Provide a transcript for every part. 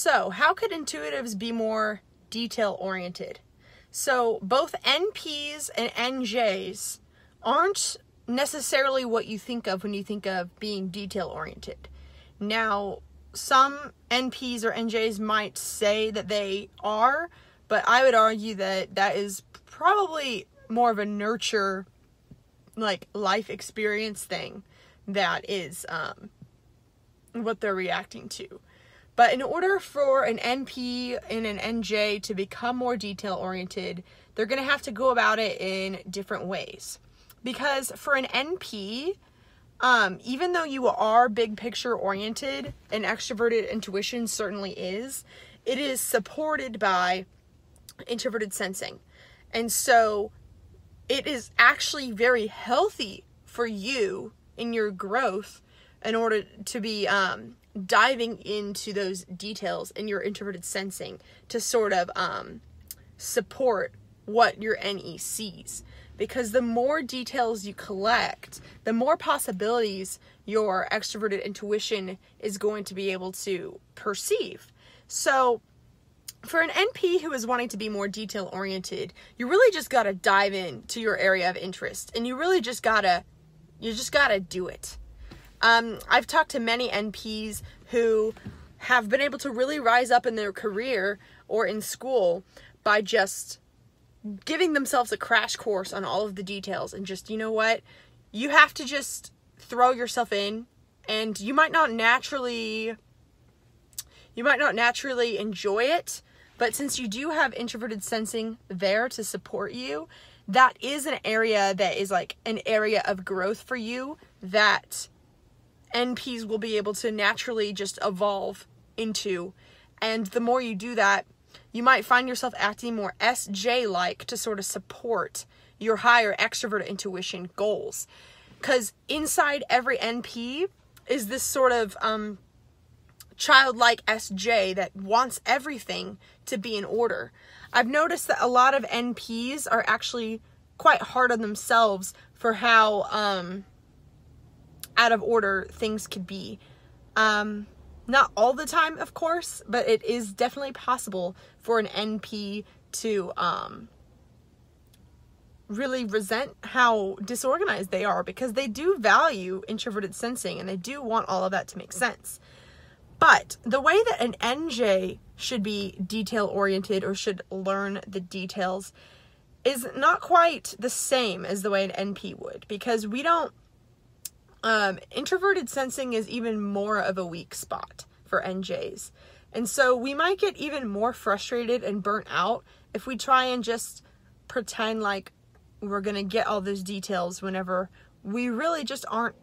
So how could intuitives be more detail-oriented? So both NPs and NJs aren't necessarily what you think of when you think of being detail-oriented. Now, some NPs or NJs might say that they are, but I would argue that that is probably more of a nurture, like, life experience thing that is what they're reacting to. But in order for an NP and an NJ to become more detail-oriented, they're going to have to go about it in different ways. Because for an NP, even though you are big picture oriented, and extroverted intuition certainly is, it is supported by introverted sensing. And so it is actually very healthy for you in your growth in order to be diving into those details in your introverted sensing to sort of support what your NE sees. Because the more details you collect, the more possibilities your extroverted intuition is going to be able to perceive. So for an NP who is wanting to be more detail oriented, you really just got to dive into your area of interest, and you really just gotta do it. I've talked to many NPs who have been able to really rise up in their career or in school by just giving themselves a crash course on all of the details, and just, you know what, you have to just throw yourself in, and you might not naturally enjoy it, but since you do have introverted sensing there to support you, that is an area that is like an area of growth for you that NPs will be able to naturally just evolve into. And the more you do that, you might find yourself acting more SJ-like to sort of support your higher extroverted intuition goals. Because inside every NP is this sort of childlike SJ that wants everything to be in order. I've noticed that a lot of NPs are actually quite hard on themselves for how out of order things could be. Not all the time, of course, but it is definitely possible for an NP to really resent how disorganized they are, because they do value introverted sensing and they do want all of that to make sense. But the way that an NJ should be detail-oriented or should learn the details is not quite the same as the way an NP would, because we don't introverted sensing is even more of a weak spot for NJs. And so we might get even more frustrated and burnt out if we try and just pretend like we're going to get all those details whenever we really just aren't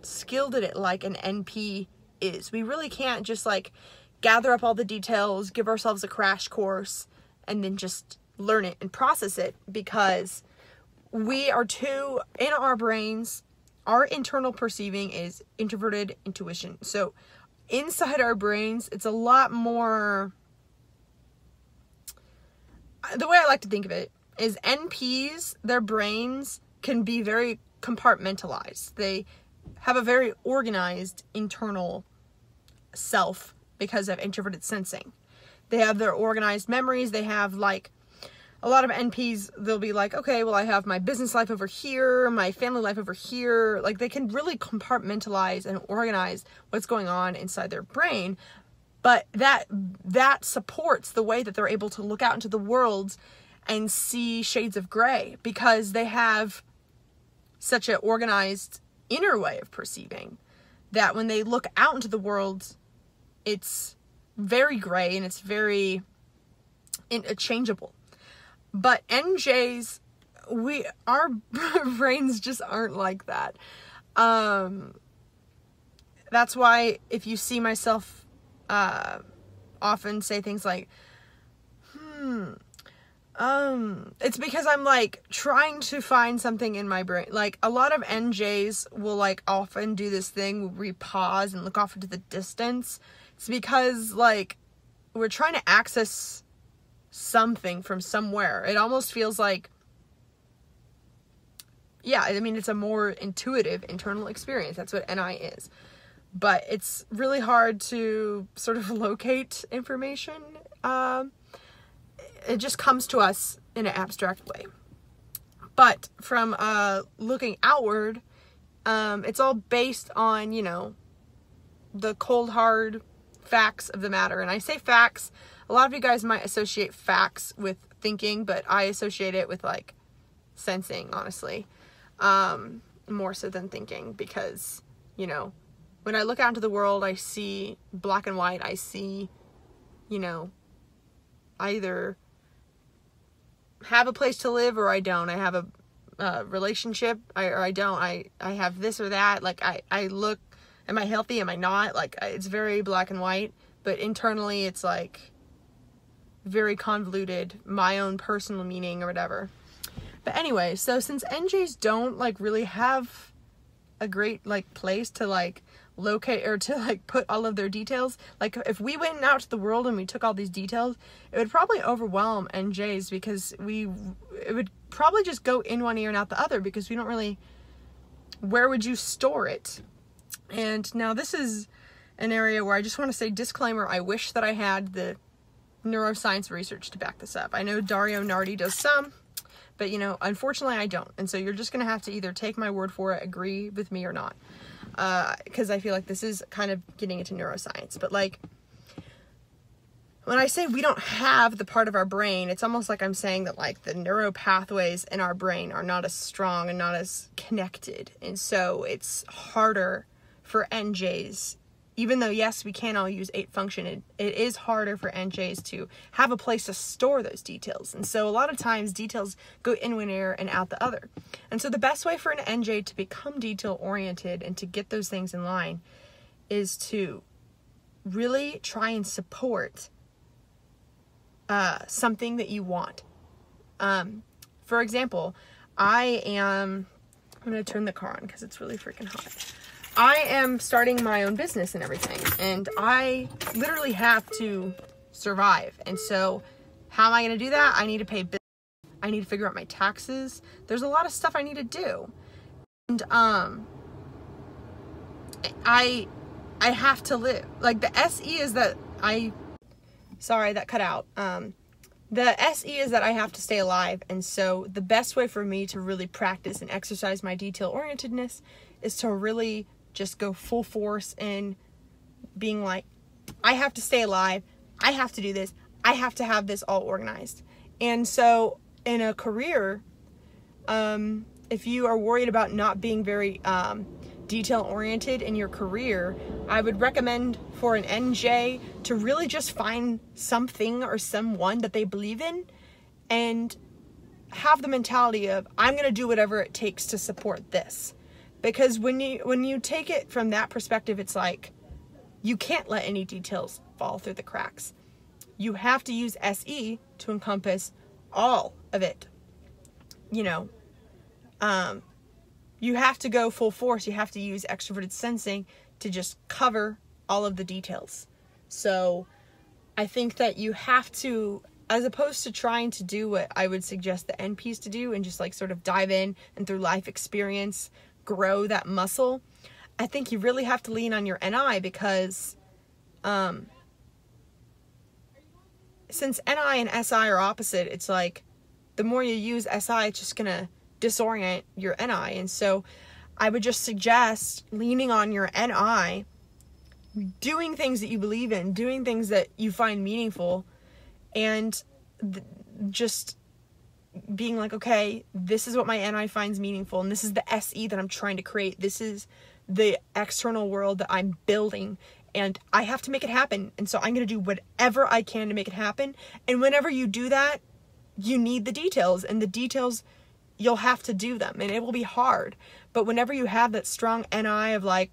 skilled at it like an NP is. We really can't just like gather up all the details, give ourselves a crash course, and then just learn it and process it, because we are too, in our brains, our internal perceiving is introverted intuition. So inside our brains, it's a lot more, the way I like to think of it is NPs, their brains can be very compartmentalized. They have a very organized internal self because of introverted sensing. They have their organized memories. They have like, a lot of NPs, they'll be like, okay, well, I have my business life over here, my family life over here. Like, they can really compartmentalize and organize what's going on inside their brain. But that supports the way that they're able to look out into the world and see shades of gray, because they have such an organized inner way of perceiving that when they look out into the world, it's very gray and it's very interchangeable. But NJs, our brains just aren't like that. That's why if you see myself often say things like, it's because I'm like trying to find something in my brain. Like a lot of NJs will like often do this thing where we pause and look off into the distance. It's because like we're trying to access something from somewhere. It almost feels like, yeah, I mean, it's a more intuitive internal experience. That's what NI is. but it's really hard to sort of locate information. It just comes to us in an abstract way. But from looking outward, it's all based on, you know, the cold, hard facts of the matter. And I say facts, a lot of you guys might associate facts with thinking, but I associate it with, like, sensing, honestly, more so than thinking, because, you know, when I look out into the world, I see black and white. I see, you know, I either have a place to live or I don't. I have a relationship or I don't. I have this or that. Like, I look, am I healthy? Am I not? Like, it's very black and white, but internally it's like very convoluted, my own personal meaning or whatever. But anyway, so since NJs don't, like, really have a great, like, place to, like, locate or to, like, put all of their details, like, if we went out to the world and we took all these details, it would probably overwhelm NJs, because it would probably just go in one ear and out the other, because we don't really, where would you store it? And now this is an area where I just want to say, disclaimer, I wish that I had the neuroscience research to back this up. I know Dario Nardi does some, but, you know, unfortunately I don't. And so you're just going to have to either take my word for it, agree with me or not. Because I feel like this is kind of getting into neuroscience. But, like, when I say we don't have the part of our brain, it's almost like I'm saying that, like, the neural pathways in our brain are not as strong and not as connected. And so it's harder for NJs, even though, yes, we can all use 8 function, it is harder for NJs to have a place to store those details. And so a lot of times details go in one ear and out the other. And so the best way for an NJ to become detail oriented and to get those things in line is to really try and support something that you want. For example, I'm going to turn the car on because it's really freaking hot. I am starting my own business and everything, and I literally have to survive. And so how am I going to do that? I need to pay bills. I need to figure out my taxes. There's a lot of stuff I need to do. And I have to live. Like, the SE is that sorry, that cut out. The SE is that I have to stay alive. And so the best way for me to really practice and exercise my detail orientedness is to really just go full force in being like, I have to stay alive. I have to do this. I have to have this all organized. And so in a career, if you are worried about not being very detail oriented in your career, I would recommend for an NJ to really just find something or someone that they believe in and have the mentality of, I'm going to do whatever it takes to support this. Because when you take it from that perspective, it's like, you can't let any details fall through the cracks. You have to use SE to encompass all of it. You know, you have to go full force. You have to use extroverted sensing to just cover all of the details. So I think that you have to, as opposed to trying to do what I would suggest the NPs to do and just, like, sort of dive in and through life experience grow that muscle, I think you really have to lean on your NI, because since NI and SI are opposite, it's like the more you use SI, it's just gonna disorient your NI. And so I would just suggest leaning on your NI, doing things that you believe in, doing things that you find meaningful, and just being like, okay, this is what my NI finds meaningful, and this is the SE that I'm trying to create. This is the external world that I'm building, and I have to make it happen. And so I'm going to do whatever I can to make it happen. And whenever you do that, you need the details, and the details, you'll have to do them, and it will be hard. But whenever you have that strong NI of, like,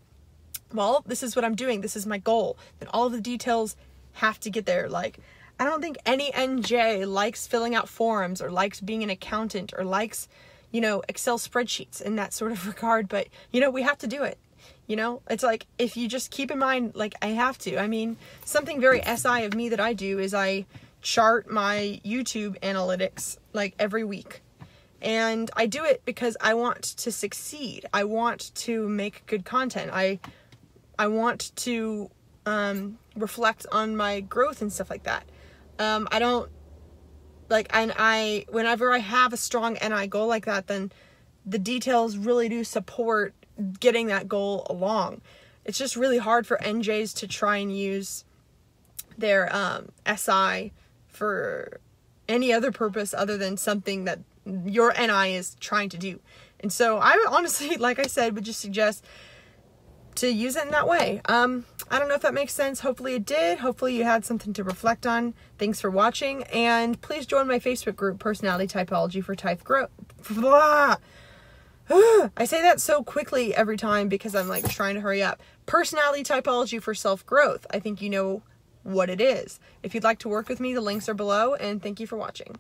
well, this is what I'm doing, this is my goal, then all of the details have to get there. Like, I don't think any NJ likes filling out forms or likes being an accountant or likes, you know, Excel spreadsheets in that sort of regard. But, you know, we have to do it. You know, it's like, if you just keep in mind, like, I have to. I mean, something very SI of me that I do is I chart my YouTube analytics, like, every week. And I do it because I want to succeed. I want to make good content. I I want to reflect on my growth and stuff like that. I don't like, and whenever I have a strong NI goal like that, then the details really do support getting that goal along. It's just really hard for NJs to try and use their SI for any other purpose other than something that your NI is trying to do. And so I honestly, like I said, would just suggest to use it in that way. I don't know if that makes sense. Hopefully it did. Hopefully you had something to reflect on. Thanks for watching, and please join my Facebook group, Personality Typology for Type Growth. I say that so quickly every time because I'm like trying to hurry up. Personality Typology for Self-Growth. I think you know what it is. If you'd like to work with me, the links are below, and thank you for watching.